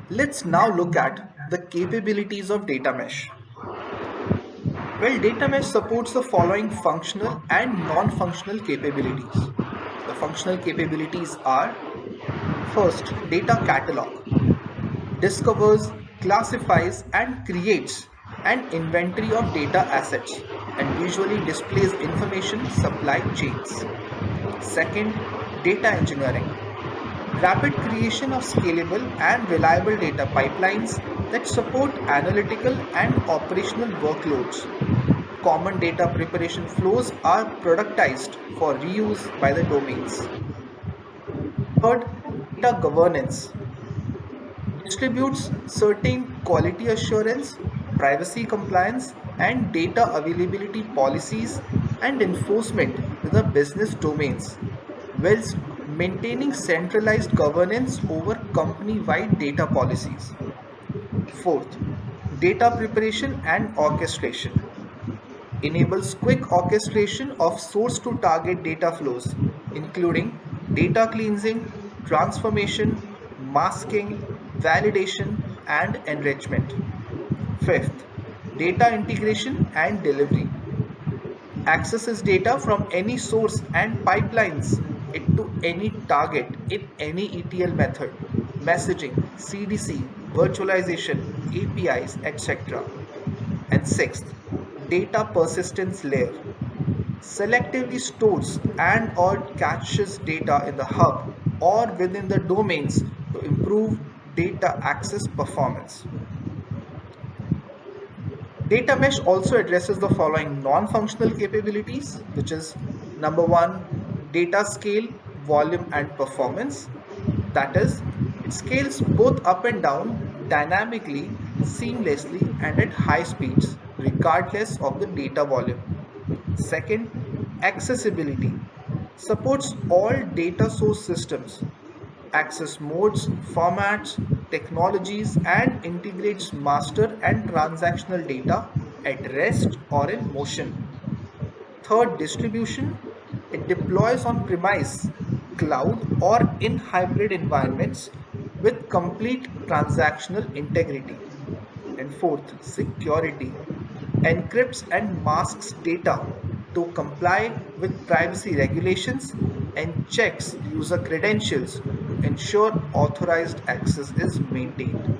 Let's now look at the capabilities of data mesh. Well, data mesh supports the following functional and non-functional capabilities. The functional capabilities are: first, data catalog discovers, classifies, and creates an inventory of data assets and visually displays information supply chains. Second, data engineering. Rapid creation of scalable and reliable data pipelines that support analytical and operational workloads. Common data preparation flows are productized for reuse by the domains. Third, data governance distributes certain quality assurance, privacy compliance, and data availability policies and enforcement to the business domains, whilst maintaining centralized governance over company-wide data policies. Fourth, data preparation and orchestration enables quick orchestration of source to target data flows, including data cleansing, transformation, masking, validation, and enrichment. Fifth, data integration and delivery accesses data from any source and pipelines it to any target in any ETL method, messaging, CDC, virtualization, APIs, etc. And sixth, data persistence layer selectively stores and or caches data in the hub or within the domains to improve data access performance. Data mesh also addresses the following non-functional capabilities, which is number one, data scale, volume, and performance. That is, it scales both up and down dynamically, seamlessly, and at high speeds, regardless of the data volume. Second, accessibility supports all data source systems, access modes, formats, technologies, and integrates master and transactional data at rest or in motion. Third, distribution. It deploys on premise, cloud, or in hybrid environments with complete transactional integrity. And fourth, security encrypts and masks data to comply with privacy regulations and checks user credentials to ensure authorized access is maintained.